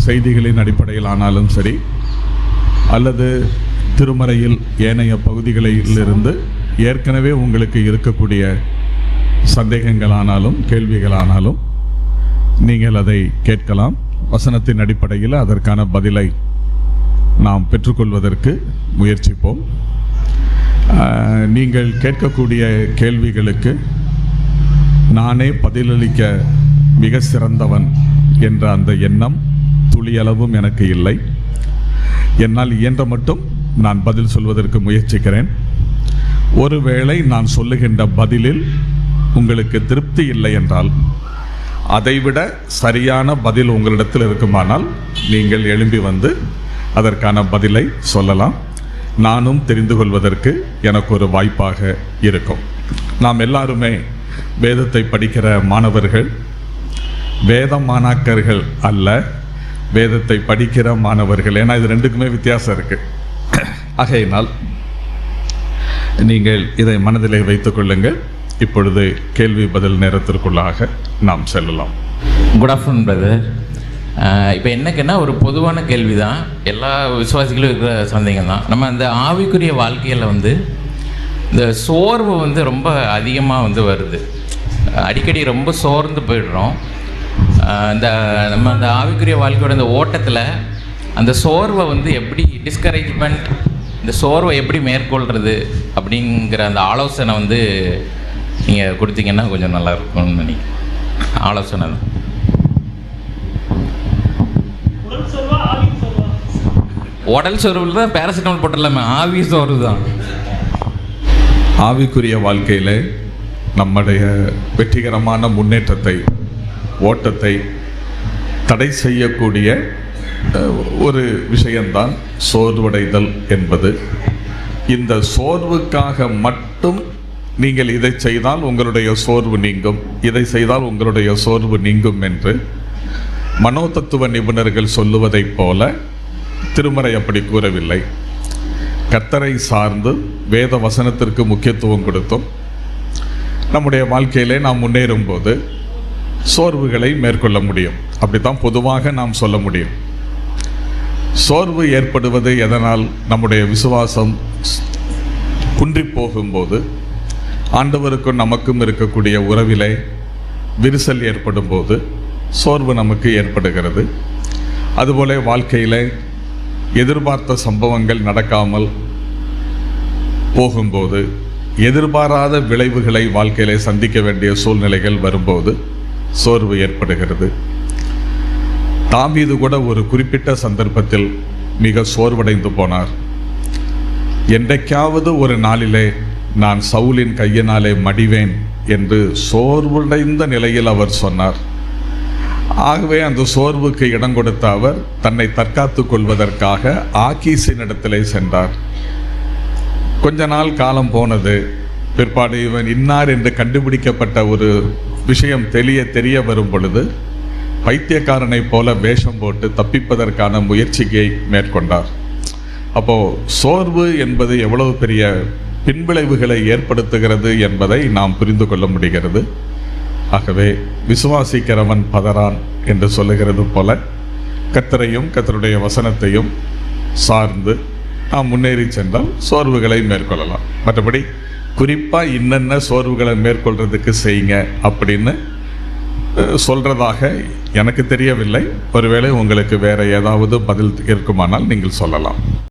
செய்திகளின் அடிப்படையில் ஆனாலும் சரி, அல்லது திருமறையில் ஏனைய பகுதிகளிலிருந்து ஏற்கனவே உங்களுக்கு இருக்கக்கூடிய சந்தேகங்களானாலும் கேள்விகளானாலும் நீங்கள் அதை கேட்கலாம். வசனத்தின் அடிப்படையில் அதற்கான பதிலை நாம் பெற்றுக்கொள்வதற்கு முயற்சிப்போம். நீங்கள் கேட்கக்கூடிய கேள்விகளுக்கு நானே பதிலளிக்க மிக சிறந்தவன் என்ற அந்த எண்ணம் துளியளவும் எனக்கு இல்லை. என்னால் இயன்ற மட்டும் நான் பதில் சொல்வதற்கு முயற்சிக்கிறேன். ஒருவேளை நான் சொல்லுகின்ற பதிலில் உங்களுக்கு திருப்தி இல்லை என்றால், அதைவிட சரியான பதில் உங்களிடத்தில் இருக்குமானால் நீங்கள் எழும்பி வந்து அதற்கான பதிலை சொல்லலாம். நானும் தெரிந்து கொள்வதற்கு எனக்கு ஒரு வாய்ப்பாக இருக்கும். நாம் எல்லாருமே வேதத்தை படிக்கிற மாணவர்கள், வேத மாணாக்கர்கள் அல்ல, வேதத்தை படிக்கிற மாணவர்கள். ஏன்னா இது ரெண்டுக்குமே வித்தியாசம் இருக்கு. ஆகையினால் நீங்கள் இதை மனதிலே வைத்துக் கொள்ளுங்கள். இப்பொழுது கேள்வி பதில் நேரத்திற்குள்ளாக நாம் செல்லலாம். Good afternoon brother. இப்போ என்னக்குன்னா ஒரு பொதுவான கேள்வி தான், எல்லா விசுவாசிகளும் இருக்கிற சந்தேகம் தான். நம்ம அந்த ஆவிக்குரிய வாழ்க்கையில் இந்த சோர்வு ரொம்ப அதிகமாக வருது. அடிக்கடி ரொம்ப சோர்ந்து போயிடுறோம். நம்ம அந்த ஆவிக்குரிய வாழ்க்கையோட இந்த ஓட்டத்தில் அந்த சோர்வை எப்படி டிஸ்கரேஜ்மெண்ட், இந்த சோர்வை எப்படி மேற்கொள்கிறது அப்படிங்கிற அந்த ஆலோசனை நீங்கள் கொடுத்தீங்கன்னா கொஞ்சம் நல்லா இருக்கும்னு நினைக்கிறேன். ஆலோசனை தான். உடல் சோர்வில் தான் பேராசிட்டமால் போட்டுடலாமே, ஆவி சோர்வு தான். ஆவிக்குரிய வாழ்க்கையில் நம்முடைய வெற்றிகரமான முன்னேற்றத்தை, ஓட்டத்தை தடை செய்யக்கூடிய ஒரு விஷயம்தான் சோர்வடைதல் என்பது. இந்த சோர்வுக்காக மட்டும் நீங்கள் இதை செய்தால் உங்களுடைய சோர்வு நீங்கும், இதை செய்தால் உங்களுடைய சோர்வு நீங்கும் என்று மனோதத்துவ நிபுணர்கள் சொல்லுவதைப் போல திருமறை அப்படி கூறவில்லை. கர்த்தரை சார்ந்து வேத வசனத்திற்கு முக்கியத்துவம் கொடுத்தும் நம்முடைய வாழ்க்கையிலே நாம் முன்னேறும் போது சோர்வுகளை மேற்கொள்ள முடியும். அப்படித்தான் பொதுவாக நாம் சொல்ல முடியும். சோர்வு ஏற்படுவது எதனால்? நம்முடைய விசுவாசம் குன்றி போகும்போது, ஆண்டவருக்கும் நமக்கும் இருக்கக்கூடிய உறவிலே விரிசல் ஏற்படும் போது சோர்வு நமக்கு ஏற்படுகிறது. அதுபோல வாழ்க்கையில் எதிர்பார்த்த சம்பவங்கள் நடக்காமல் போகும்போது, எதிர்பாராத விளைவுகளை வாழ்க்கையிலே சந்திக்க வேண்டிய சூழ்நிலைகள் வரும்போது சோர்வு ஏற்படுகிறது. தாவீது கூட ஒரு குறிப்பிட்ட சந்தர்ப்பத்தில் மிக சோர்வடைந்து போனார். என்றைக்காவது ஒரு நாளிலே நான் சவுலின் கையினாலே மடிவேன் என்று சோர்வடைந்த நிலையில் அவர் சொன்னார். ஆகவே அந்த சோர்வுக்கு இடம் கொடுத்த அவர் தன்னை தற்காத்துக் கொள்வதற்காக ஆக்கீசினிடத்திலே சென்றார். கொஞ்ச நாள் காலம் போனது. பிற்பாடு இவன் இன்னார் என்று கண்டுபிடிக்கப்பட்ட ஒரு விஷயம் தெரிய வரும் பொழுது பைத்தியக்காரனை போல வேஷம் போட்டு தப்பிப்பதற்கான முயற்சியை மேற்கொண்டார். அப்போ சோர்வு என்பது எவ்வளவு பெரிய பின்விளைவுகளை ஏற்படுத்துகிறது என்பதை நாம் புரிந்து கொள்ள முடிகிறது. ஆகவே விசுவாசிக்கிறவன் பதறான் என்று சொல்லுகிறது போல கர்த்தரையும் கர்த்தருடைய வசனத்தையும் சார்ந்து நாம் முன்னேறி சென்றால் சோர்வுகளை மேற்கொள்ளலாம். மற்றபடி குறிப்பாக இன்னென்ன சோர்வுகளை மேற்கொள்றதுக்கு செய்யுங்க அப்படின்னு சொல்றதாக எனக்கு தெரியவில்லை. ஒருவேளை உங்களுக்கு வேற ஏதாவது பதில் இருக்குமானால் நீங்கள் சொல்லலாம்.